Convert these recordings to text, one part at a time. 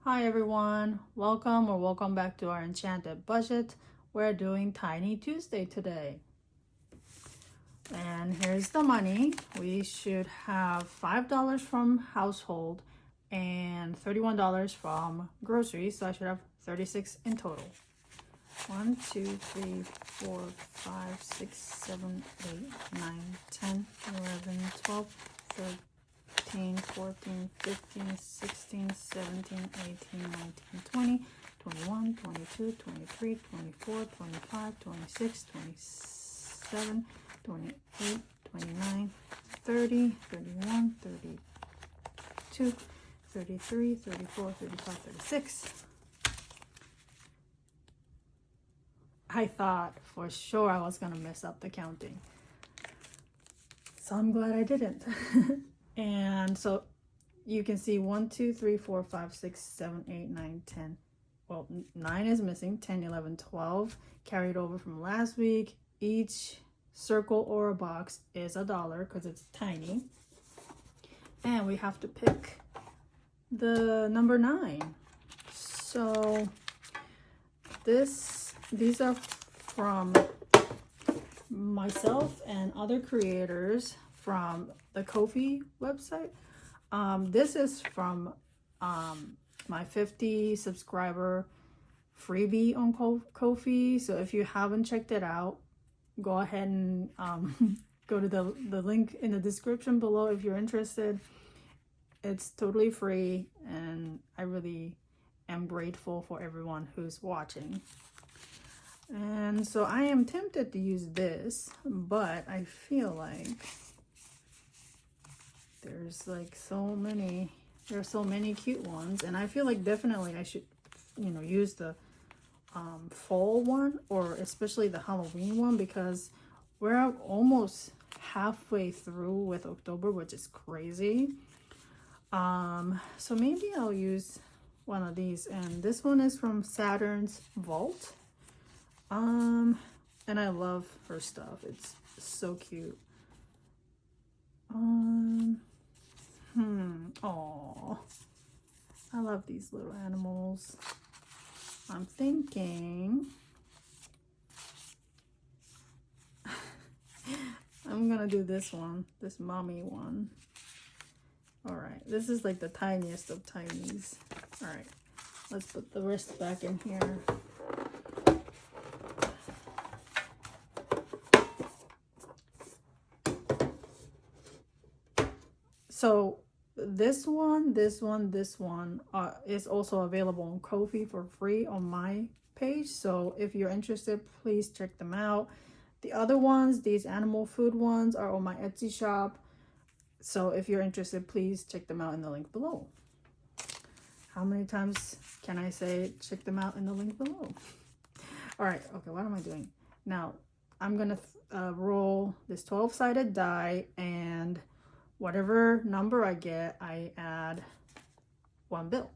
Hi everyone, welcome back to Our Enchanted Budget. We're doing Tiny Tuesday today. And here's the money. We should have $5 from household and $31 from groceries, so I should have 36 in total. 1, 2, 3, 4, 5, 6, 7, 8, 9, 10, 11, 12, 13, 14, 15, 16, 17, 18, 19, 20, 21, 22, 23, 24, 25, 26, 27, 28, 29, 30, 31, 32, 33, 34, 35, 36. I thought for sure I was gonna mess up the counting. So I'm glad I didn't. And so you can see 1, 2, 3, 4, 5, 6, 7, 8, 9, 10. Well, 9 is missing, 10, 11, 12 carried over from last week. Each circle or a box is $1 because it's tiny. And we have to pick the number 9. So these are from myself and other creators from the Ko-fi website. This is from my 50 subscriber freebie on Ko-fi. So if you haven't checked it out, go ahead and go to the link in the description below if you're interested. It's totally free, and I really am grateful for everyone who's watching. And so I am tempted to use this, but I feel like there's so many cute ones, and I feel like definitely I should use the fall one, or especially the Halloween one, because we're almost halfway through with October, which is crazy. So maybe I'll use one of these, and this one is from Saturn's Vault. And I love her stuff. It's so cute. Oh, I love these little animals. I'm thinking I'm gonna do this one, this mommy one. All right, this is like the tiniest of tinies. All right, let's put the rest back in here. So this one is also available on Ko-fi for free on my page. So if you're interested, please check them out. The other ones, these animal food ones, are on my Etsy shop. So if you're interested, please check them out in the link below. How many times can I say check them out in the link below? All right, okay, what am I doing? Now, I'm gonna roll this 12-sided die, and whatever number I get, I add 1 bill.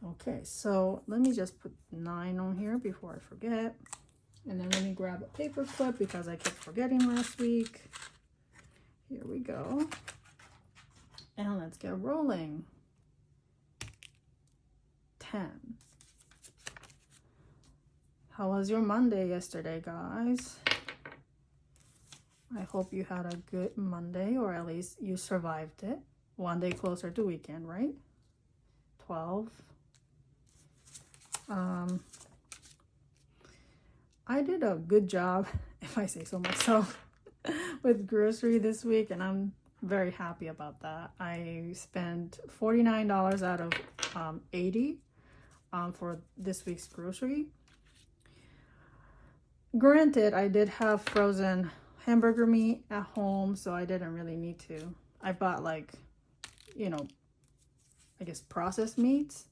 Okay, so let me just put 9 on here before I forget. And then let me grab a paper clip because I kept forgetting last week. Here we go. And let's get rolling. 10. How was your Monday yesterday, guys? I hope you had a good Monday, or at least you survived it. One day closer to weekend, right? 12. I did a good job, if I say so myself, with grocery this week, and I'm very happy about that. I spent $49 out of $80 for this week's grocery. Granted, I did have frozen hamburger meat at home, so I didn't really need to. I bought I guess processed meats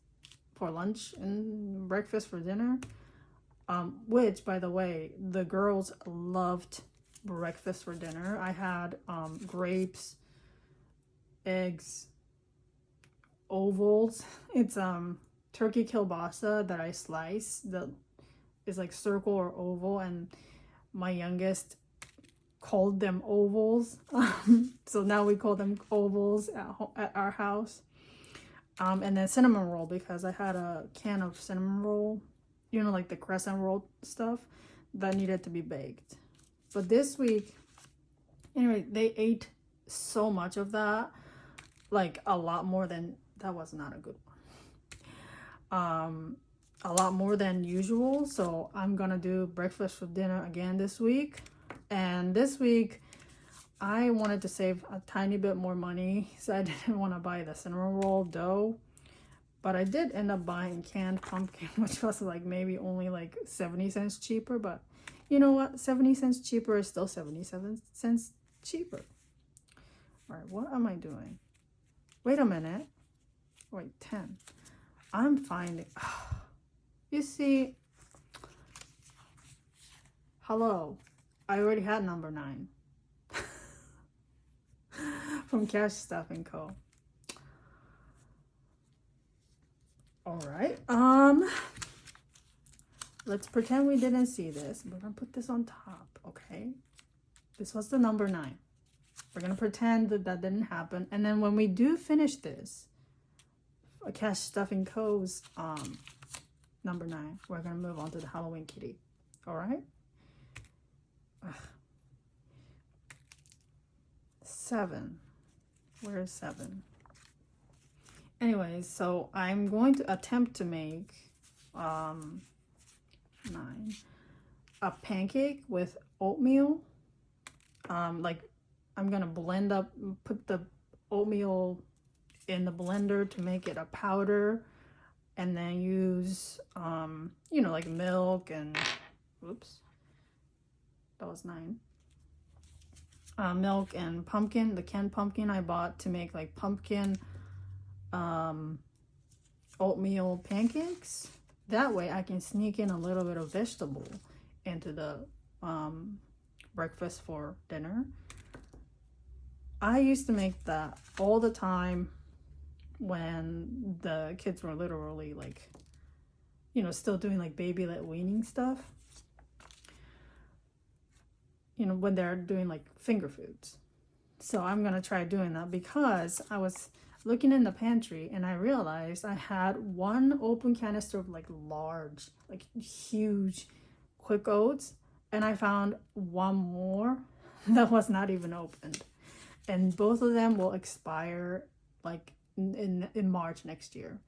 for lunch and breakfast for dinner, which, by the way, the girls loved breakfast for dinner. I had grapes, eggs, ovals. It's turkey kielbasa that I slice, that is like circle or oval, and my youngest called them ovals. So now we call them ovals at our house. And then cinnamon roll, because I had a can of cinnamon roll, you know, like the crescent roll stuff that needed to be baked. But this week, anyway, they ate so much of that, like a lot more than, that was not a good one. A lot more than usual. So I'm gonna do breakfast for dinner again this week. And this week, I wanted to save a tiny bit more money, so I didn't want to buy the cinnamon roll dough. But I did end up buying canned pumpkin, which was like maybe only like 70 cents cheaper. But you know what? 70 cents cheaper is still 77 cents cheaper. All right, what am I doing? Wait a minute. Wait, 10. I'm finding... You see... Hello. I already had number 9. From Cash Stuff & Co. Alright, let's pretend we didn't see this. We're gonna put this on top, okay? This was the number 9. We're gonna pretend that that didn't happen. And then when we do finish this, Cash Stuff & Co.'s number 9, we're gonna move on to the Halloween kitty. Alright? 7. Where is 7? Anyways, so I'm going to attempt to make 9, a pancake with oatmeal. Like I'm gonna blend up, put the oatmeal in the blender to make it a powder, and then use you know, like milk and oops, that was 9. Milk and pumpkin, the canned pumpkin I bought to make like pumpkin oatmeal pancakes. That way I can sneak in a little bit of vegetable into the breakfast for dinner. I used to make that all the time when the kids were literally like, you know, still doing like baby-led weaning stuff. You know, when they're doing like finger foods. So I'm gonna try doing that, because I was looking in the pantry and I realized I had one open canister of like large, like huge quick oats, and I found one more that was not even opened, and both of them will expire like in March next year.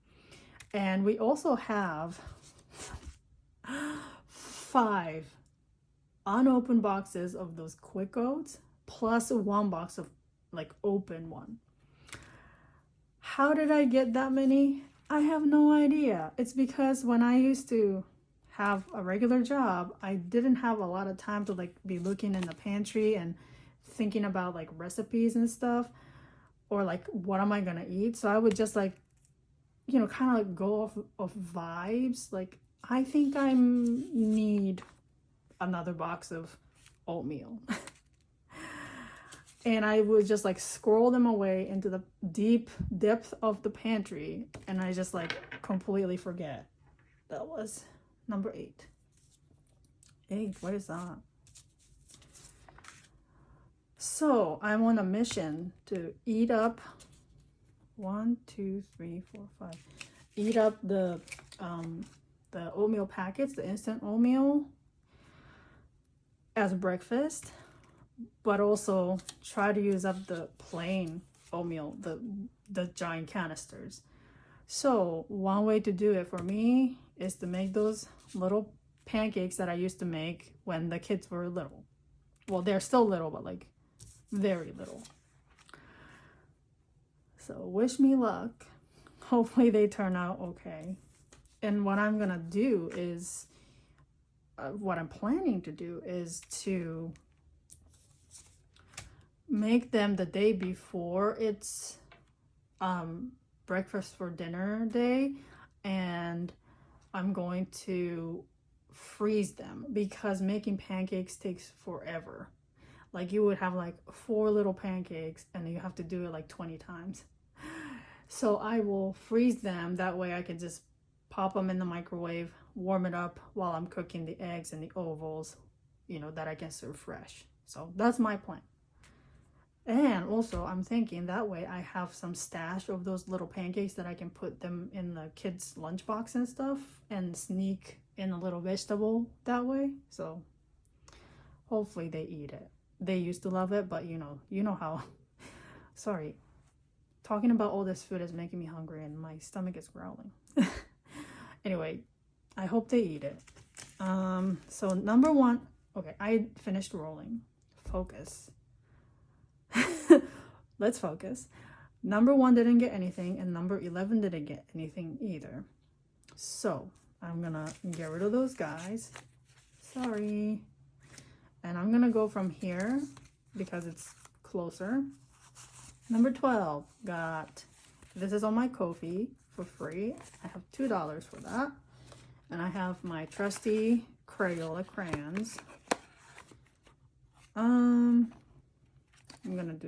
And we also have 5 unopened boxes of those quick oats, plus 1 box of like open one. How did I get that many? I have no idea. It's because when I used to have a regular job, I didn't have a lot of time to like be looking in the pantry and thinking about like recipes and stuff, or like what am I gonna eat. So I would just like, you know, kind of like go off of vibes. Like, I think I need another box of oatmeal. And I would just like scroll them away into the deep depth of the pantry, and I just like completely forget. That was number 8. 8, what is that? So I'm on a mission to eat up 1, 2, 3, 4, 5. Eat up the oatmeal packets, the instant oatmeal, as breakfast, but also try to use up the plain oatmeal, the giant canisters. So one way to do it for me is to make those little pancakes that I used to make when the kids were little. Well, they're still little, but like very little. So wish me luck. Hopefully they turn out okay. And what I'm gonna do is, what I'm planning to do is to make them the day before it's breakfast for dinner day, and I'm going to freeze them, because making pancakes takes forever. Like, you would have like 4 little pancakes and you have to do it like 20 times. So I will freeze them, that way I can just pop them in the microwave, warm it up while I'm cooking the eggs and the ovals, you know, that I can serve fresh. So that's my plan. And also, I'm thinking that way I have some stash of those little pancakes that I can put them in the kids' lunchbox and stuff and sneak in a little vegetable that way. So hopefully they eat it. They used to love it, but you know how. Sorry, talking about all this food is making me hungry and my stomach is growling. Anyway, I hope they eat it. So number one, okay, I finished rolling. Focus. Let's focus. Number 1 didn't get anything, and number 11 didn't get anything either. So I'm gonna get rid of those guys. Sorry. And I'm gonna go from here because it's closer. Number 12 got, this is on my Ko-fi for free. I have $2 for that. And I have my trusty Crayola crayons.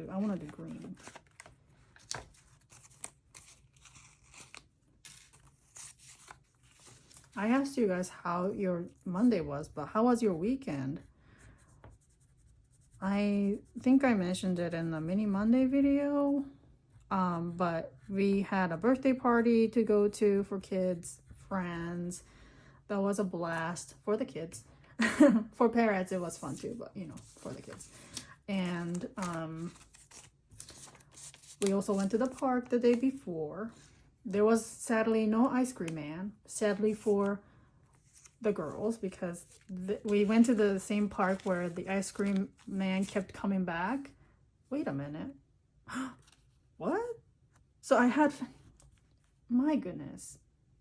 I want to do green. I asked you guys how your Monday was, but how was your weekend? I think I mentioned it in the mini Monday video, but we had a birthday party to go to for kids, friends. That was a blast for the kids. For parents, it was fun too, but for the kids. And we also went to the park the day before. There was sadly no ice cream man, sadly for the girls, because we went to the same park where the ice cream man kept coming back. Wait a minute. What? So I had, my goodness,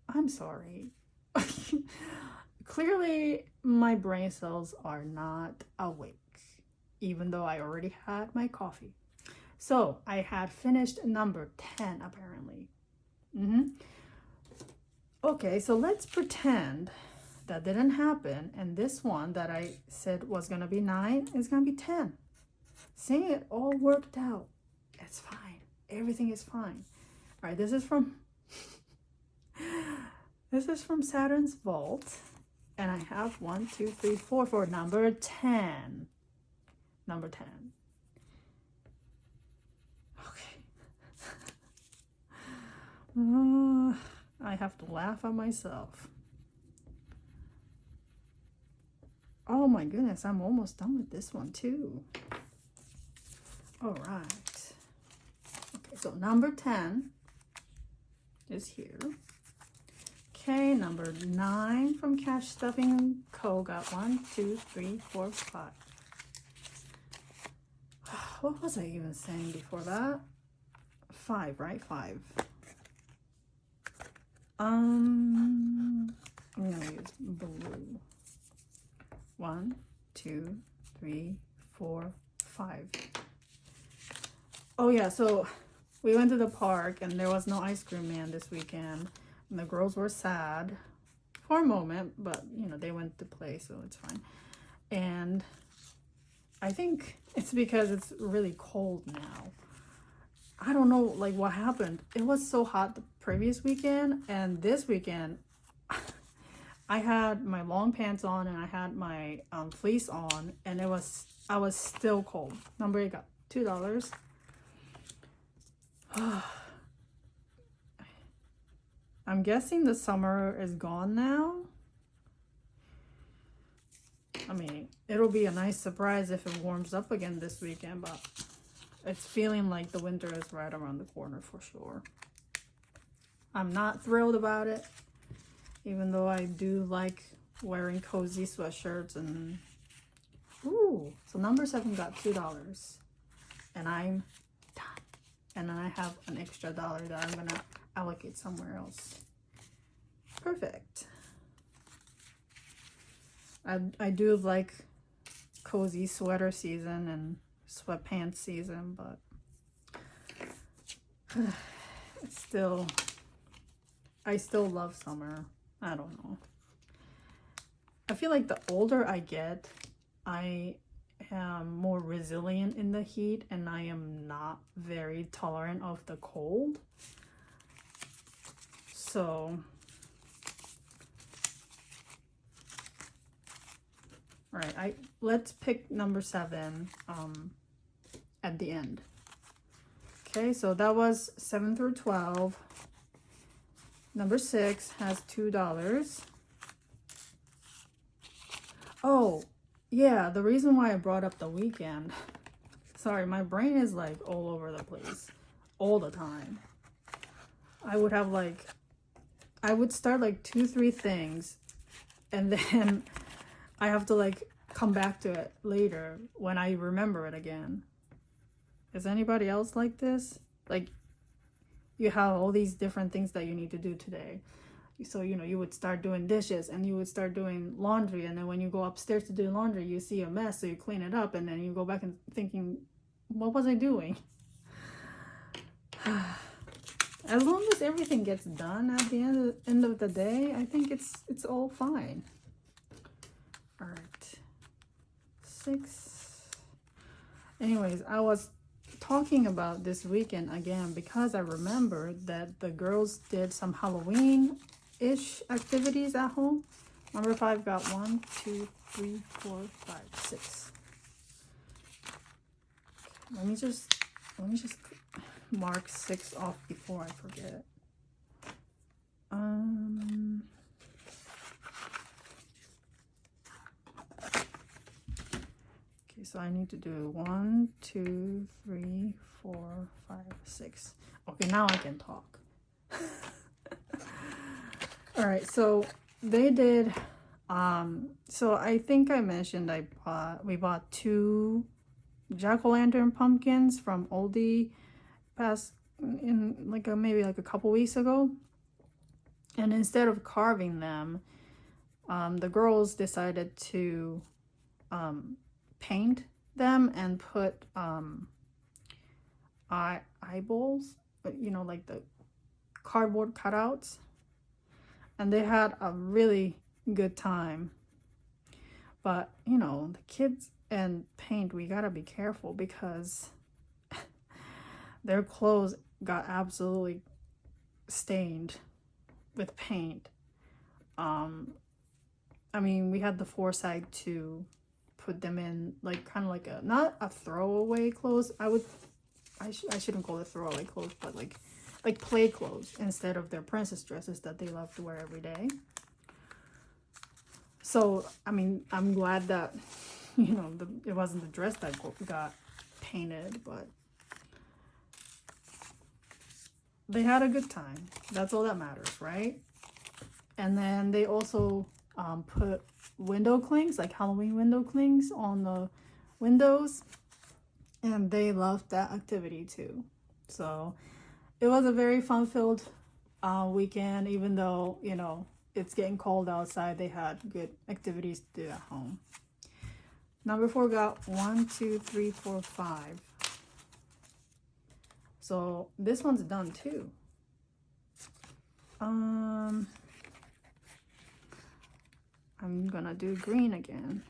I'm sorry. Clearly my brain cells are not awake, even though I already had my coffee. So I had finished number 10 apparently. Okay, so let's pretend that didn't happen, and this one that I said was gonna be 9 is gonna be 10. See, it all worked out. It's fine. Everything is fine. All right, this is from Saturn's Vault, and I have 1, 2, 3, 4 for number 10. Number 10. Okay. I have to laugh at myself. Oh my goodness, I'm almost done with this one too. All right. Okay, so number 10 is here. Okay, number 9 from Cash Stuffing Co. got 1, 2, 3, 4, 5. What was I even saying before that? 5, right? 5. I'm gonna use blue. 1, 2, 3, 4, 5. Oh yeah, so we went to the park and there was no ice cream man this weekend. And the girls were sad for a moment, but they went to play, so it's fine. And I think it's because it's really cold now. I don't know like what happened. It was so hot the previous weekend, and this weekend I had my long pants on and I had my fleece on, and I was still cold. Number 8 got $2. I'm guessing the summer is gone now. I mean, it'll be a nice surprise if it warms up again this weekend, but it's feeling like the winter is right around the corner for sure. I'm not thrilled about it, even though I do like wearing cozy sweatshirts and... Ooh, so number 7 got $2. And I'm done. And then I have an extra $1 that I'm gonna allocate somewhere else. Perfect. I do like cozy sweater season and sweatpants season, but it's still, I still love summer. I don't know. I feel like the older I get, I am more resilient in the heat, and I am not very tolerant of the cold. So, all right, let's pick number 7. at the end. Okay, so that was 7 through 12. Number 6 has $2. Oh, yeah, the reason why I brought up the weekend. Sorry, my brain is like all over the place all the time. I would have like, I would start like 2-3 things, and then I have to like come back to it later when I remember it again. Is anybody else like this? Like, you have all these different things that you need to do today. So, you know, you would start doing dishes and you would start doing laundry. And then when you go upstairs to do laundry, you see a mess. So you clean it up. And then you go back and thinking, what was I doing? As long as everything gets done at the end of the day, I think it's all fine. All right. 6. Anyways, I was talking about this weekend again because I remembered that the girls did some Halloween-ish activities at home. Number 5 got 1, 2, 3, 4, 5, 6. Let me just mark 6 off before I forget. Okay, so I need to do 1, 2, 3, 4, 5, 6. Okay, now I can talk. All right, so they did. So I think I mentioned we bought 2 jack-o'-lantern pumpkins from Aldi in like maybe like a couple weeks ago, and instead of carving them, the girls decided to paint them and put eyeballs, you know, like the cardboard cutouts, and they had a really good time. But you know, the kids and paint, we gotta be careful because their clothes got absolutely stained with paint. I mean, we had the foresight to put them in like kind of like a, not a throwaway clothes. I shouldn't call it throwaway clothes, but like play clothes instead of their princess dresses that they love to wear every day. So I mean, I'm glad that, you know, it wasn't the dress that got painted, but they had a good time. That's all that matters, right? And then they also put window clings, like Halloween window clings on the windows, and they loved that activity too. So it was a very fun-filled weekend. Even though, you know, it's getting cold outside, they had good activities to do at home. Number 4 got 1, 2, 3, 4, 5. So this one's done too. I'm gonna do green again.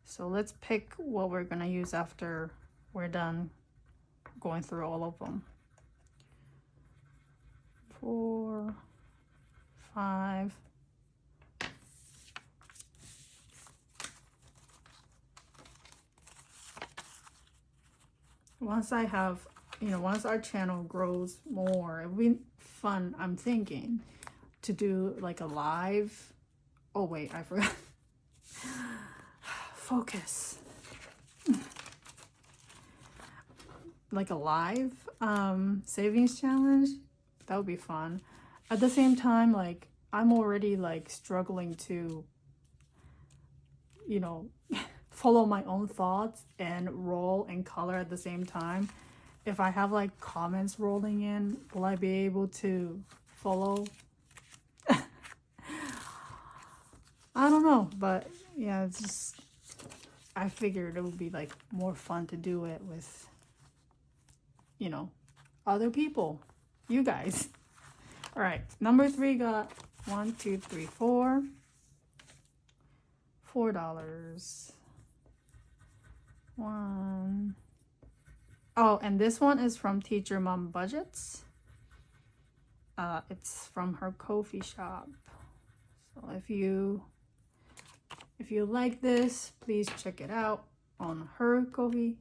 So let's pick what we're gonna use after we're done going through all of them. 4, 5. Once I have, you know, once our channel grows more, it'll be fun, I'm thinking, to do like a live. Oh wait, I forgot. Focus. Like a live savings challenge. That would be fun. At the same time, like, I'm already like struggling to, you know, follow my own thoughts and roll and color at the same time. If I have like comments rolling in, will I be able to follow? I don't know, but yeah, it's just, I figured it would be like more fun to do it with, you know, other people, you guys. All right, number 3 got 1, 2, 3, 4. $4. 1. Oh, and this one is from Teacher Mom Budgets. It's from her Ko-fi shop. So if you like this, please check it out. on her Ko-fi.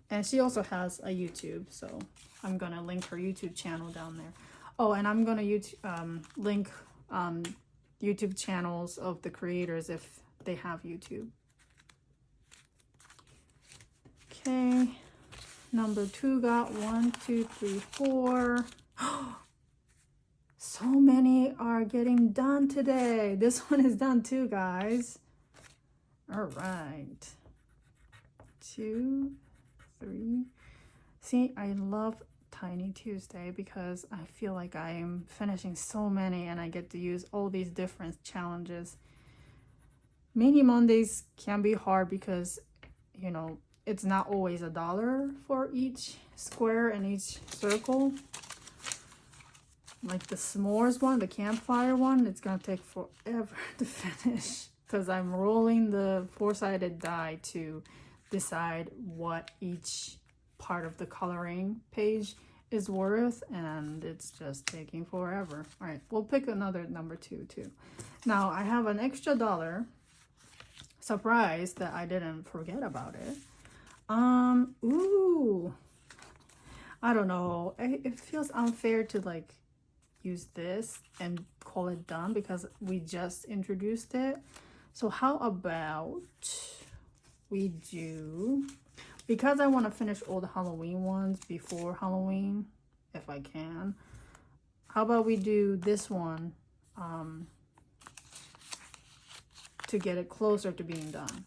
And she also has a YouTube, so I'm gonna link her YouTube channel down there. Oh, and I'm gonna link YouTube channels of the creators if they have YouTube. Okay, number 2 got 1, 2, 3, 4. So many are getting done today. This one is done too, guys. All right. 2, 3. See, I love Tiny Tuesday because I feel like I am finishing so many and I get to use all these different challenges. Mini Mondays can be hard because, you know, it's not always $1 for each square and each circle. Like the s'mores one, the campfire one, it's gonna take forever to finish because I'm rolling the 4-sided die to decide what each part of the coloring page is worth, and it's just taking forever. All right, we'll pick another number 2 too. Now I have an extra $1. Surprised that I didn't forget about it. Ooh, I don't know. It feels unfair to like use this and call it done because we just introduced it. So how about we do, because I want to finish all the Halloween ones before Halloween, if I can, how about we do this one to get it closer to being done?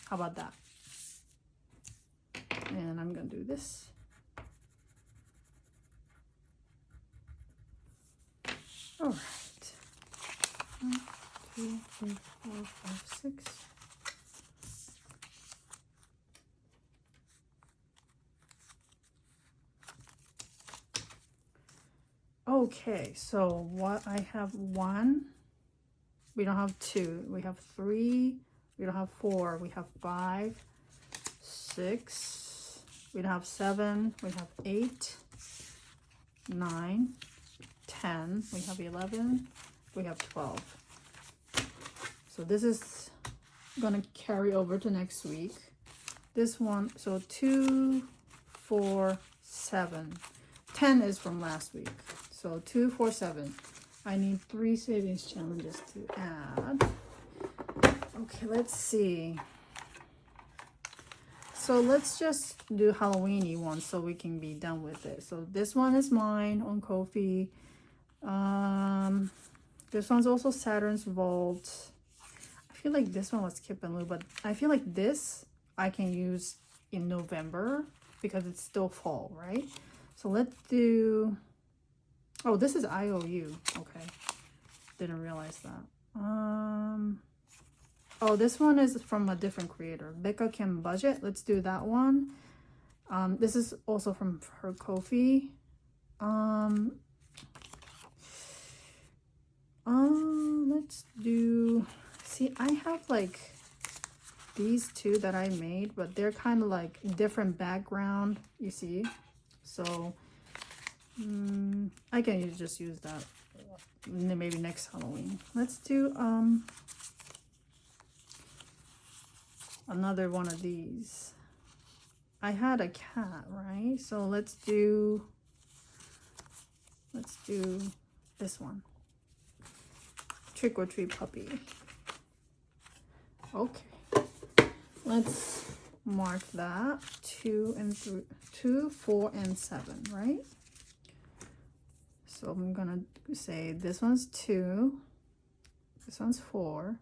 How about that? And I'm gonna do this. All right. 1, 2, 3, 4, 5, 6. Okay, so what I have 1, we don't have 2, we have 3, we don't have 4, we have 5, 6, we don't have 7, we have 8, 9, 10, we have 11, we have 12. So this is gonna carry over to next week. This one, so 2, 4, 7. 10 is from last week. So 2, 4, 7. I need 3 savings challenges to add. Okay, let's see. So let's just do Halloweeny one so we can be done with it. So this one is mine on Ko-fi. This one's also Saturn's Vault. I feel like this one was Kip and Lou, but I feel like this I can use in November because it's still fall, right? So let's do, oh, this is IOU. Okay, didn't realize that. Oh, this one is from a different creator, Becca Kim Budget. Let's do that one. This is also from her Ko-fi. Let's do, see, I have like these 2 that I made, but they're kind of like different background, you see. So I can just use that maybe next Halloween. Let's do another one of these. I had a cat, right? So let's do this one. Trick or Treat Puppy. Okay, let's mark that 2 and 3, 2, 4, and 7, right? So I'm gonna say this one's 2, this one's 4,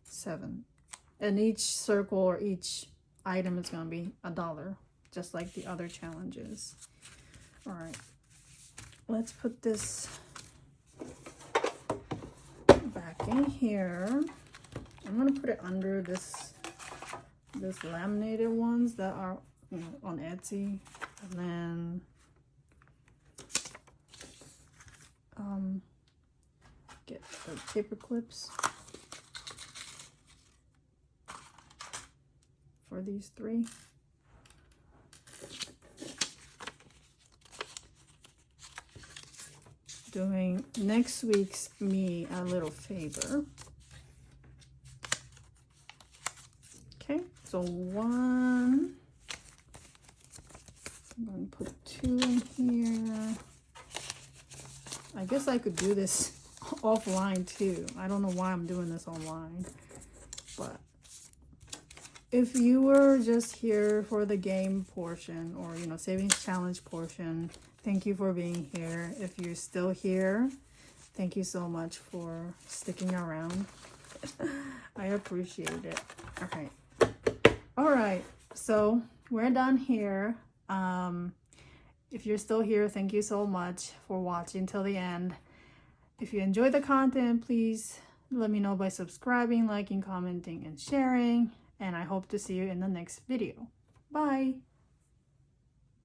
7, and each circle or each item is gonna be $1, just like the other challenges. All right, let's put this back in here. I'm gonna put it under this laminated ones that are, you know, on Etsy, and then get the paper clips for these 3. Doing next week's me a little favor. Okay. So one, I'm going to put 2 in here. I guess I could do this offline too. I don't know why I'm doing this online, but if you were just here for the game portion or, you know, savings challenge portion, thank you for being here. If you're still here, thank you so much for sticking around. I appreciate it. All right, so we're done here. If you're still here, thank you so much for watching till the end. If you enjoy the content, please let me know by subscribing, liking, commenting, and sharing. And I hope to see you in the next video. Bye.